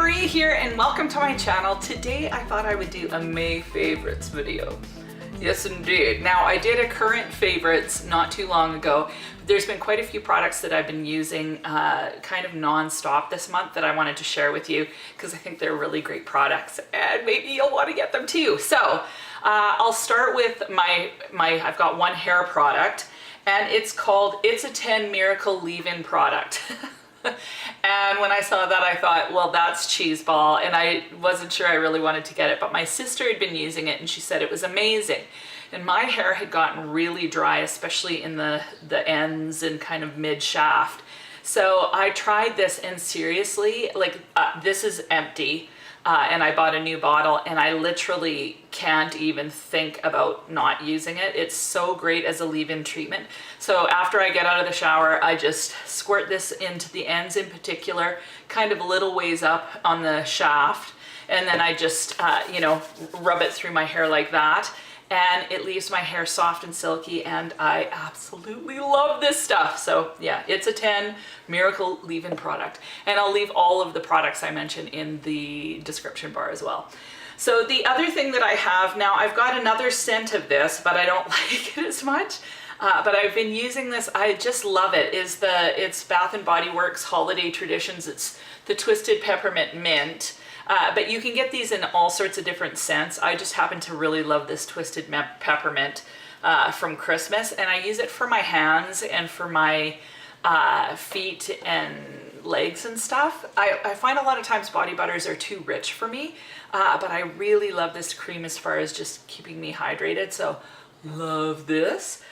Marie here and welcome to my channel. Today I thought I would do a May favorites video. Yes indeed. Now I did a current favorites not too long ago. There's been quite a few products that I've been using kind of non-stop this month that I wanted to share with you because I think they're really great products and maybe you'll want to get them too. So I'll start with I've got one hair product and it's called It's a 10 Miracle Leave-In Product. And when I saw that, I thought, well, that's cheeseball, and I wasn't sure I really wanted to get it, but my sister had been using it and she said it was amazing. And my hair had gotten really dry, especially in the ends and kind of mid shaft. So I tried this and seriously, like this is empty. And I bought a new bottle and I literally can't even think about not using it. It's so great as a leave-in treatment. So after I get out of the shower, I just squirt this into the ends in particular, kind of a little ways up on the shaft. And then I just, rub it through my hair like that. And it leaves my hair soft and silky and I absolutely love this stuff. So yeah, It's a 10 Miracle Leave-In Product. And I'll leave all of the products I mentioned in the description bar as well. So the other thing that I have now, I've got another scent of this, but I don't like it as much. But I've been using this, I just love it, it's Bath & Body Works Holiday Traditions. It's the Twisted Peppermint Mint. But you can get these in all sorts of different scents. I just happen to really love this Twisted Peppermint from Christmas, and I use it for my hands and for my feet and legs and stuff. I find a lot of times body butters are too rich for me, but I really love this cream as far as just keeping me hydrated, so love this.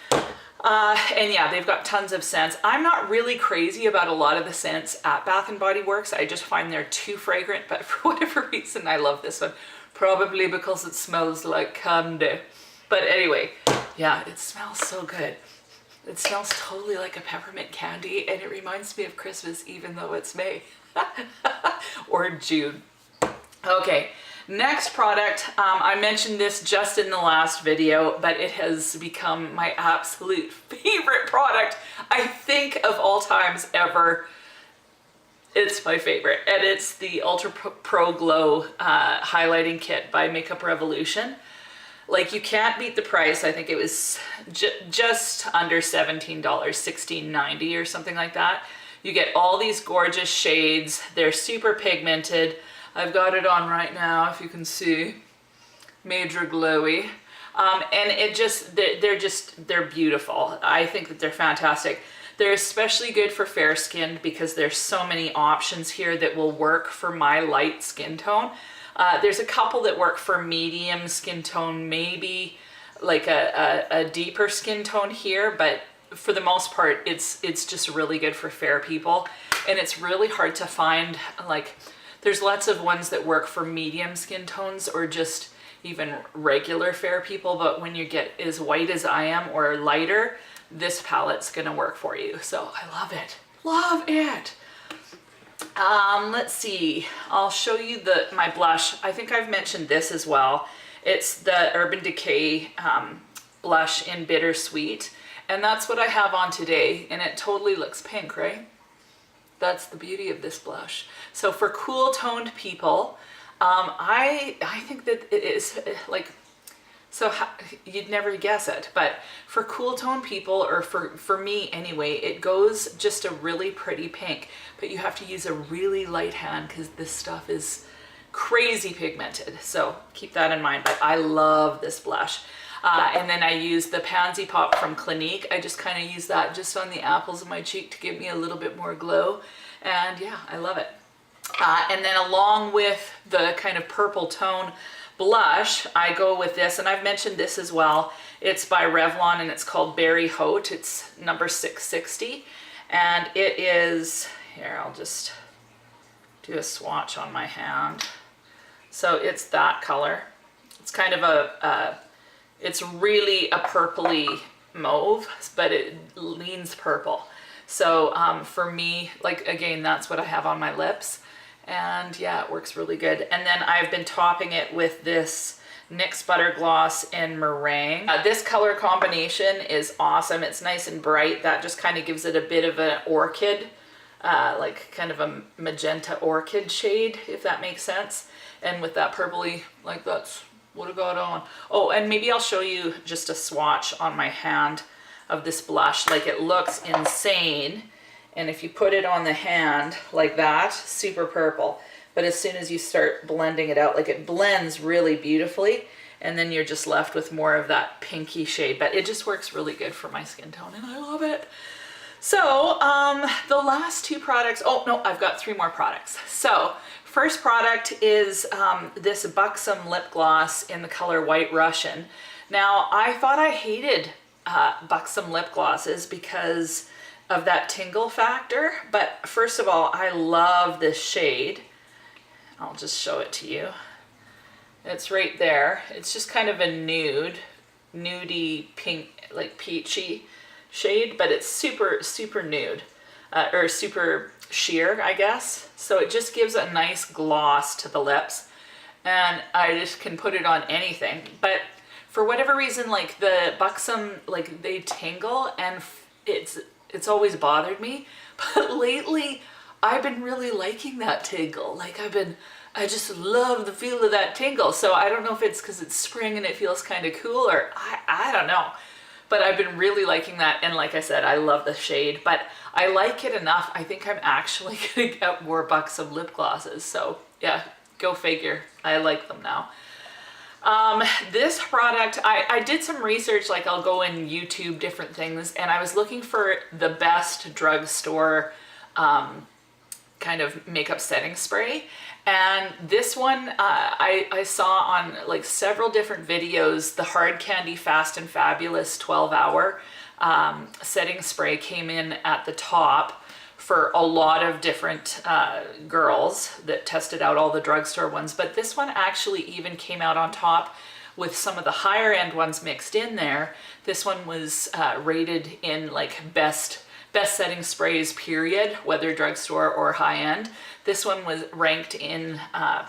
And yeah, they've got tons of scents. I'm not really crazy about a lot of the scents at Bath & Body Works. I just find they're too fragrant, but for whatever reason, I love this one. Probably because it smells like candy. But anyway, yeah, it smells so good. It smells totally like a peppermint candy, and it reminds me of Christmas, even though it's May. Or June. Okay. Next product, I mentioned this just in the last video, but it has become my absolute favorite product, I think, of all times ever. It's my favorite, and it's the Ultra Pro Glow Highlighting Kit by Makeup Revolution. Like, you can't beat the price. I think it was just under $17, $16.90 or something like that. You get all these gorgeous shades. They're super pigmented. I've got it on right now, if you can see. Major glowy. And they're beautiful. I think that they're fantastic. They're especially good for fair skinned because there's so many options here that will work for my light skin tone. There's a couple that work for medium skin tone, maybe like a deeper skin tone here, but for the most part, it's just really good for fair people. And it's really hard to find, like, there's lots of ones that work for medium skin tones or just even regular fair people, but when you get as white as I am or lighter, this palette's gonna work for you. So I love it. Love it. Let's see. I'll show you my blush. I think I've mentioned this as well. It's the Urban Decay blush in Bittersweet, and that's what I have on today, and it totally looks pink, right? That's the beauty of this blush. So for cool toned people, I think that it is like, you'd never guess it, but for cool toned people, or for me anyway, it goes just a really pretty pink, but you have to use a really light hand because this stuff is crazy pigmented. So keep that in mind, but I love this blush. And then I use the Pansy Pop from Clinique. I just kind of use that just on the apples of my cheek to give me a little bit more glow. And yeah, I love it. And then along with the kind of purple tone blush, I go with this, and I've mentioned this as well. It's by Revlon and it's called Berry Haute. It's number 660. And it is, here, I'll just do a swatch on my hand. So it's that color. It's kind of it's really a purpley mauve, but it leans purple. So for me, like, again, that's what I have on my lips. And yeah, it works really good. And then I've been topping it with this NYX Buttergloss in Merengue. This color combination is awesome. It's nice and bright. That just kind of gives it a bit of an orchid like kind of a magenta orchid shade, if that makes sense. And with that purpley, like that's what I got on. Oh, and maybe I'll show you just a swatch on my hand of this blush. Like it looks insane. And if you put it on the hand like that, super purple. But as soon as you start blending it out, like it blends really beautifully. And then you're just left with more of that pinky shade. But it just works really good for my skin tone and I love it. So the last two products, oh no, I've got 3 more products. So first product is this Buxom lip gloss in the color White Russian. Now I thought I hated Buxom lip glosses because of that tingle factor. But first of all, I love this shade. I'll just show it to you. It's right there. It's just kind of a nudie pink, like peachy shade, but it's super, super nude, or super sheer, I guess. So it just gives a nice gloss to the lips, and I just can put it on anything. But for whatever reason, like the Buxom, like they tingle, and it's always bothered me. But lately, I've been really liking that tingle. Like I just love the feel of that tingle. So I don't know if it's because it's spring and it feels kind of cool, or I don't know. But I've been really liking that. And like I said, I love the shade, but I like it enough. I think I'm actually gonna get more Buxom lip glosses. So yeah, go figure. I like them now. This product, I did some research, like I'll go in YouTube different things, and I was looking for the best drugstore kind of makeup setting spray. And this one I saw on like several different videos. The Hard Candy Fast and Fabulous 12-hour setting spray came in at the top for a lot of different girls that tested out all the drugstore ones. But this one actually even came out on top with some of the higher end ones mixed in there. This one was rated in like best setting sprays period, whether drugstore or high end. This one was ranked in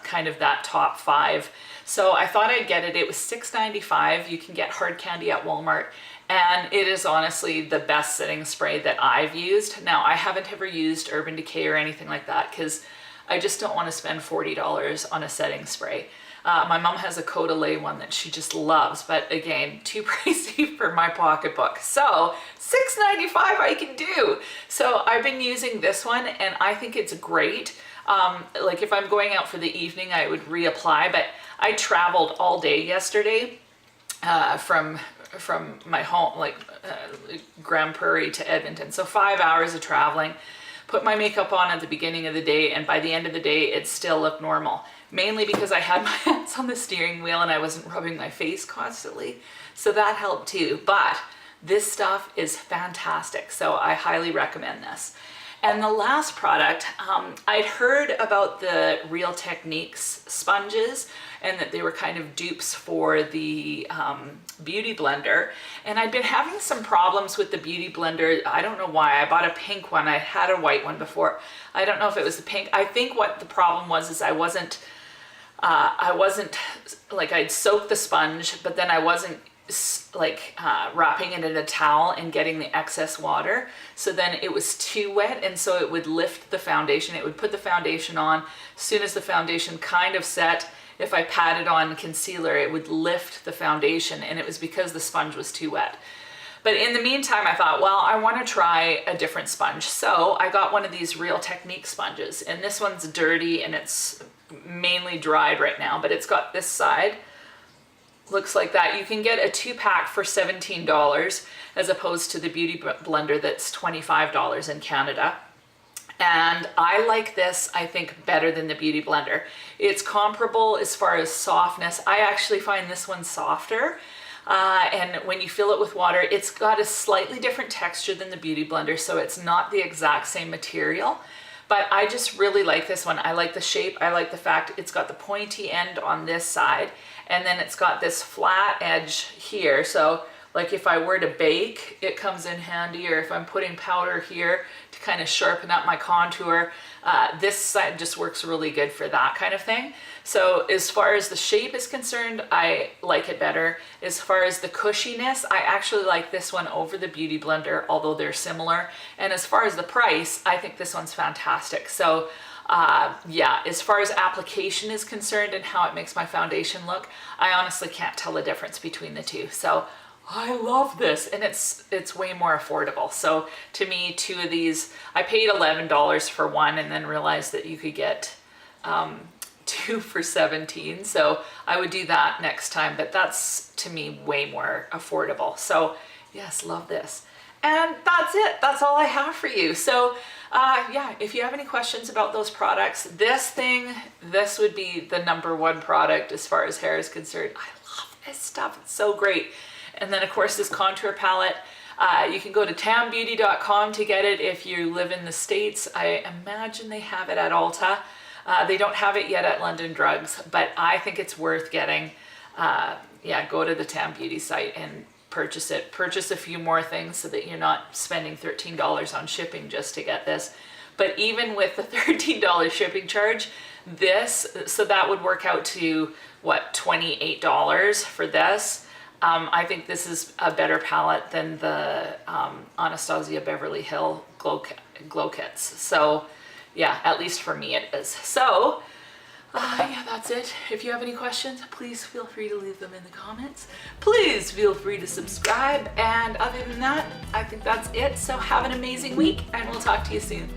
kind of that top 5. So I thought I'd get it. It was $6.95. You can get Hard Candy at Walmart. And it is honestly the best setting spray that I've used. Now, I haven't ever used Urban Decay or anything like that because I just don't want to spend $40 on a setting spray. My mom has a Côte de Lait one that she just loves, but again, too pricey for my pocketbook. So $6.95 I can do. So I've been using this one and I think it's great. Like if I'm going out for the evening, I would reapply, but I traveled all day yesterday from my home, like Grand Prairie to Edmonton. So 5 hours of traveling. Put my makeup on at the beginning of the day, and by the end of the day, it still looked normal. Mainly because I had my hands on the steering wheel and I wasn't rubbing my face constantly. So that helped too. But this stuff is fantastic. So I highly recommend this. And the last product, I'd heard about the Real Techniques sponges and that they were kind of dupes for the Beauty Blender. And I'd been having some problems with the Beauty Blender. I don't know why. I bought a pink one. I had a white one before. I don't know if it was the pink. I think what the problem was is I wasn't like, I'd soaked the sponge, but then I wasn't like wrapping it in a towel and getting the excess water. So then it was too wet, and so it would lift the foundation. It would put the foundation on. As soon as the foundation kind of set, if I patted on concealer, it would lift the foundation, and it was because the sponge was too wet. But in the meantime, I thought, well, I want to try a different sponge. So I got one of these Real Technique sponges, and this one's dirty and it's mainly dried right now, but it's got this side. Looks like that. You can get a 2-pack for $17 as opposed to the Beauty Blender that's $25 in Canada. And I like this, I think, better than the Beauty Blender. It's comparable as far as softness. I actually find this one softer. And when you fill it with water, it's got a slightly different texture than the Beauty Blender, so it's not the exact same material. But I just really like this one. I like the shape. I like the fact it's got the pointy end on this side, and then it's got this flat edge here. So like if I were to bake, it comes in handy, or if I'm putting powder here to kind of sharpen up my contour. This side just works really good for that kind of thing. So as far as the shape is concerned, I like it better. As far as the cushiness, I actually like this one over the Beauty Blender, although they're similar. And as far as the price, I think this one's fantastic. So yeah, as far as application is concerned and how it makes my foundation look, I honestly can't tell the difference between the two. So I love this, and it's way more affordable. So to me, two of these, I paid $11 for one and then realized that you could get two for $17. So I would do that next time, but that's to me way more affordable. So yes, love this. And that's it. That's all I have for you. So yeah, if you have any questions about those products, this would be the #1 product as far as hair is concerned. I love this stuff. It's so great. And then of course this contour palette, you can go to tambeauty.com to get it if you live in the States. I imagine they have it at Ulta. They don't have it yet at London Drugs, but I think it's worth getting. Yeah, go to the Tam Beauty site and purchase it. Purchase a few more things so that you're not spending $13 on shipping just to get this. But even with the $13 shipping charge, so that would work out to what, $28 for this. I think this is a better palette than the Anastasia Beverly Hill glow kits. So yeah, at least for me it is. So yeah, that's it. If you have any questions, please feel free to leave them in the comments. Please feel free to subscribe. And other than that, I think that's it. So have an amazing week, and we'll talk to you soon.